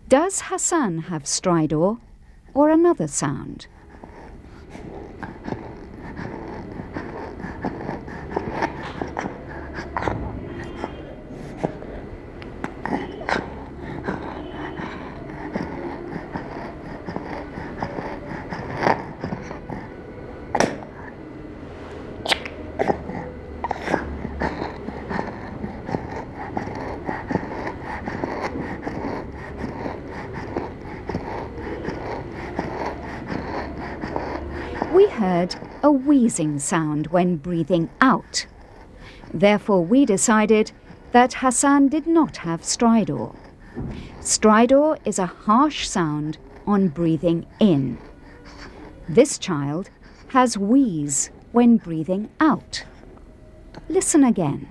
Does Hassan have stridor or another sound? We heard a wheezing sound when breathing out. Therefore, we decided that Hassan did not have stridor. Stridor is a harsh sound on breathing in. This child has wheeze when breathing out. Listen again.